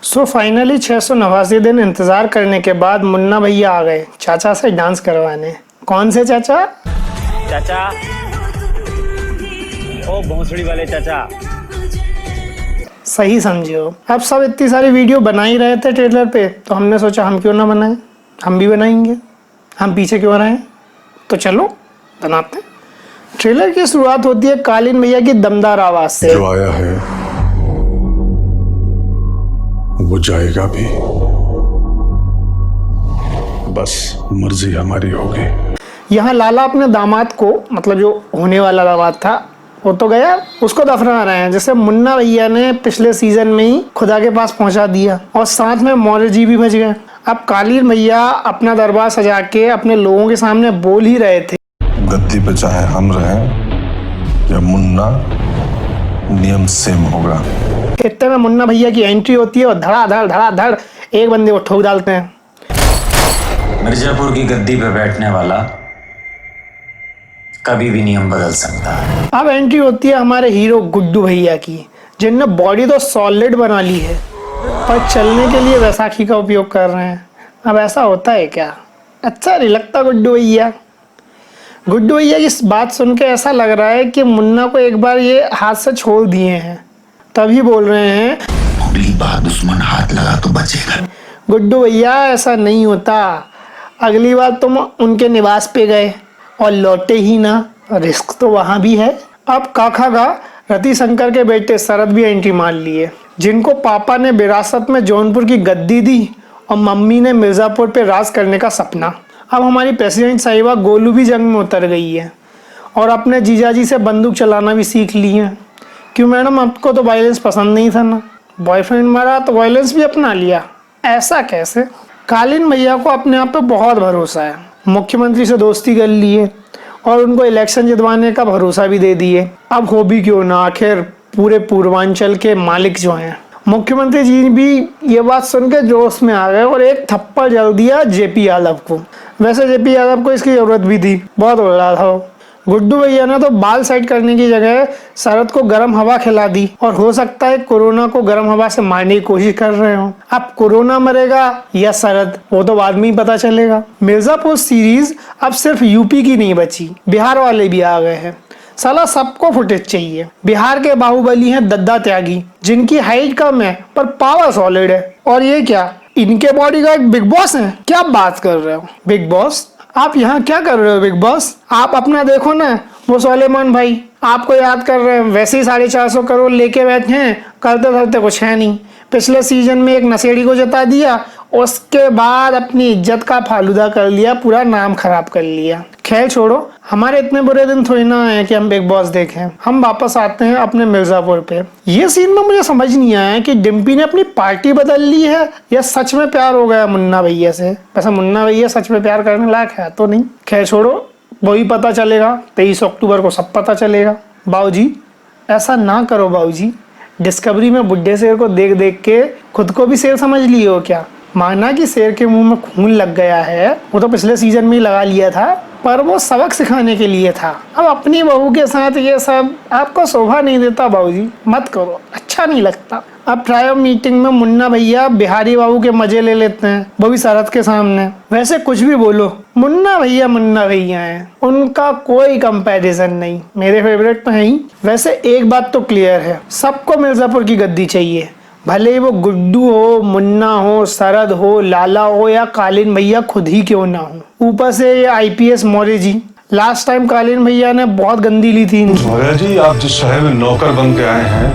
Finally 689 दिन इंतजार करने के बाद मुन्ना भैया आ गए चाचा से डांस करवाने। कौन से चाचा? चाचा, ओ भोंसड़ी वाले चाचा। सही समझियो। अब सब इतनी सारी वीडियो बना ही रहे थे ट्रेलर पे, तो हमने सोचा हम क्यों ना बनाएं, हम भी बनाएंगे। हम पीछे क्यों रहें, तो चलो बनाते हैं। ट्रेलर की शुरुआत होती है कालीन भैया की दमदार आवाज से। जो आया है वो जाएगा भी, बस मर्जी हमारी होगी। यहाँ लाला अपने दामाद को, मतलब जो होने वाला दामाद था वो तो गया, उसको दफना रहे हैं, जैसे मुन्ना भैया ने पिछले सीजन में ही खुदा के पास पहुंचा दिया और साथ में मौर्य जी भी बच गए। अब कालीन भैया अपना दरबार सजा के अपने लोगों के सामने बोल ही रहे थे, गद्दी पे चाहे हम रहें या मुन्ना, नियम सेम होगा। इतने में मुन्ना भैया की एंट्री होती है और धड़ाधड़ एक बंदे को ठोक डालते हैं। मिर्जापुर की गद्दी पे बैठने वाला कभी भी नियम बदल सकता है। अब एंट्री होती है हमारे हीरो गुड्डू भैया की, जिनने बॉडी तो सॉलिड बना ली है पर चलने के लिए वैसाखी का उपयोग कर रहे हैं। अब ऐसा होता है क्या? अच्छा नहीं लगता गुड्डू भैया। गुड्डू भैया इस बात सुन के ऐसा लग रहा है कि मुन्ना को एक बार ये हाथ से छोड़ दिए हैं, तभी बोल रहे हैं अगली बार दुश्मन हाथ लगा तो बचेगा। गुड्डू भैया ऐसा नहीं होता, अगली बार तुम उनके निवास पे गए और लौटे ही ना, रिस्क तो वहां भी है। अब काका का रति शंकर के बेटे शरद भी एंट्री मार लिए, जिनको पापा ने विरासत में जौनपुर की गद्दी दी और मम्मी ने मिर्जापुर पे राज करने का सपना। अब हमारी प्रेसिडेंट साहिबा गोलू भी जंग में उतर गई है और अपने जीजाजी से बंदूक चलाना भी सीख ली है। क्यों मैडम, आपको तो वायलेंस पसंद नहीं था ना, बॉयफ्रेंड मरा तो वायलेंस भी अपना लिया, ऐसा कैसे? कालीन भैया को अपने आप पे बहुत भरोसा है, मुख्यमंत्री से दोस्ती कर ली है और उनको इलेक्शन जितवाने का भरोसा भी दे दिए। अब हो भी क्यों ना, आखिर पूरे पूर्वांचल के मालिक जो हैं। मुख्यमंत्री जी भी ये बात सुन के जोश में आ गए और एक थप्पड़ जड़ दिया जेपी यादव को। वैसे जेपी यादव को इसकी जरूरत भी थी, बहुत उड़ रहा था वो। गुड्डू भैया ने तो बाल सेट करने की जगह शरद को गर्म हवा खिला दी और हो सकता है कोरोना को गर्म हवा से मारने की कोशिश कर रहे हो। अब कोरोना मरेगा या शरद, वो तो बाद में ही पता चलेगा। मिर्जापुर सीरीज अब सिर्फ यूपी की नहीं बची, बिहार वाले भी आ गए हैं। साला सबको फुटेज चाहिए। बिहार के बाहुबली हैं दद्दा त्यागी, जिनकी हाइट कम है पर पावर सॉलिड है। और ये क्या, इनके बॉडीगार्ड बिग बॉस हैं? क्या बात कर रहे हो बिग बॉस, आप यहाँ क्या कर रहे हो बिग बॉस? आप अपना देखो ना, वो सोलेमान भाई आपको याद कर रहे हैं, वैसे ही 450 करोड़ लेके बैठे हैं, करते धरते कुछ है नहीं। पिछले सीजन में एक नशेड़ी को जता दिया, उसके बाद अपनी इज्जत का फालूदा कर लिया, पूरा नाम खराब कर लिया। खैर छोड़ो, हमारे इतने बुरे दिन थोड़ी ना है कि हम बिग बॉस देखें। हम वापस आते हैं अपने मिर्जापुर पे। ये सीन में मुझे समझ नहीं आया कि डिम्पी ने अपनी पार्टी बदल ली है या सच में प्यार हो गया मुन्ना भैया से। वैसे मुन्ना भैया सच में प्यार करने लायक है तो नहीं। खैर छोड़ो, वही पता चलेगा 23 अक्टूबर को, सब पता चलेगा। बाबूजी ऐसा ना करो बाबूजी, डिस्कवरी में बुड्ढे शेर को देख देख के खुद को भी शेर समझ लिए हो क्या? माना कि शेर के मुंह में खून लग गया है, वो तो पिछले सीजन में ही लगा लिया था, पर वो सबक सिखाने के लिए था। अब अपनी बहू के साथ ये सब आपको शोभा नहीं देता बाबूजी, मत करो, अच्छा नहीं लगता। अब ट्रायल मीटिंग में मुन्ना भैया बिहारी बाबू के मजे ले लेते हैं, वो भी शरद के सामने। वैसे कुछ भी बोलो, मुन्ना भैया हैं, उनका कोई कंपैरिजन नहीं, मेरे फेवरेट तो है ही। वैसे एक बात तो क्लियर है, सबको मिर्जापुर की गद्दी चाहिए, भले ही वो गुड्डू हो, मुन्ना हो, शरद हो, लाला हो या कालीन भैया खुद ही क्यों ना हो। ऊपर से ये IPS Maurya ji, last time कालीन भैया ने बहुत गंदी ली थी। मौर्य जी, आप जिस शहर में नौकर बन के आए हैं,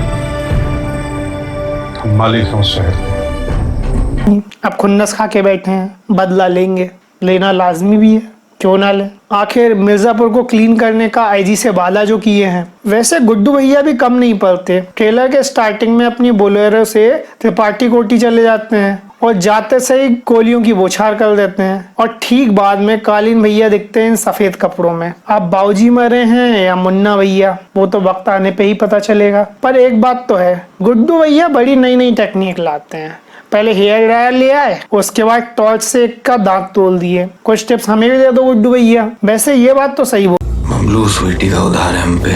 हम मालिक हैं उस शहर के। अब खुन्नस खा के बैठे हैं, बदला लेंगे, लेना लाजमी भी है, क्यों ना ले। आखिर मिर्जापुर को क्लीन करने का IG से वादा जो किए हैं। वैसे गुड्डू भैया भी कम नहीं पड़ते, ट्रेलर के स्टार्टिंग में अपनी बोलेरो से त्रिपाठी कोठी चले जाते हैं और जाते से ही गोलियों की बौछार कर देते हैं और ठीक बाद में कालीन भैया दिखते हैं सफेद कपड़ों में। अब बाबूजी मरे हैं या मुन्ना भैया, वो तो वक्त आने पे ही पता चलेगा। पर एक बात तो है, गुड्डू भैया बड़ी नई नई टेक्निक लाते हैं। पहले हेयर ड्रायर ले आए, उसके बाद टॉर्च से का दांत तोड़ दिए। कुछ टिप्स हमें भी दे दो गुड्डू भैया। वैसे ये बात तो सही बोल, ममलूस हुई का उधार है हम पे।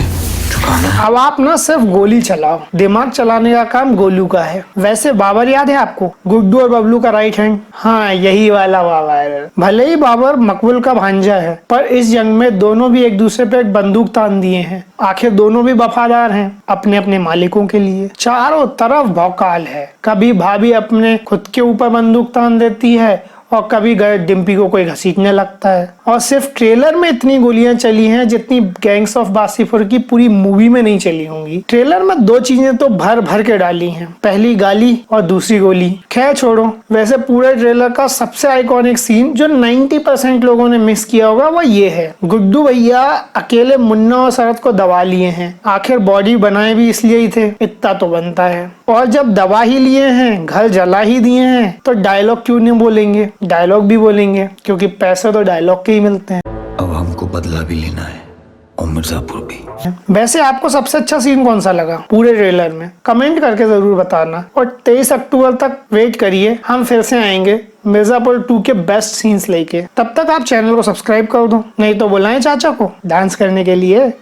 चुकाना है। अब आप ना सिर्फ गोली चलाओ, दिमाग चलाने का काम गोलू का है। वैसे बाबर याद है आपको, गुड्डू और बबलू का राइट हैंड? हाँ, यही वाला बाबर। भले ही बाबर मकबूल का भांजा है, पर इस जंग में दोनों भी एक दूसरे पे एक बंदूक तान दिए हैं। आखिर दोनों भी वफादार हैं अपने अपने मालिकों के लिए। चारों तरफ भौकाल है, कभी भाभी अपने खुद के ऊपर बंदूक तान देती है और कभी डिम्पी को कोई घसीटने लगता है। और सिर्फ ट्रेलर में इतनी गोलियां चली हैं जितनी गैंग्स ऑफ वासेपुर की पूरी मूवी में नहीं चली होंगी। ट्रेलर में दो चीजें तो भर भर के डाली हैं, पहली गाली और दूसरी गोली। खैर छोड़ो, वैसे पूरे ट्रेलर का सबसे आइकॉनिक सीन जो 90% लोगों ने मिस किया होगा वो ये है, गुड्डू भैया अकेले मुन्ना और शरद को दबा लिए हैं। आखिर बॉडी बनाए भी इसलिए ही थे, इतना तो बनता है। और जब दबा ही लिए हैं, घर जला ही दिए हैं, तो डायलॉग क्यों नहीं बोलेंगे? डायलॉग भी बोलेंगे, क्योंकि पैसे तो डायलॉग के ही मिलते हैं। अब हमको बदला भी लेना है और मिर्जापुर भी। वैसे आपको सबसे अच्छा सीन कौन सा लगा पूरे ट्रेलर में? कमेंट करके जरूर बताना। और 23 अक्टूबर तक वेट करिए, हम फिर से आएंगे मिर्जापुर 2 के बेस्ट सीन्स लेके। तब तक आप चैनल को सब्सक्राइब कर दो, नहीं तो बुलाएं चाचा को डांस करने के लिए।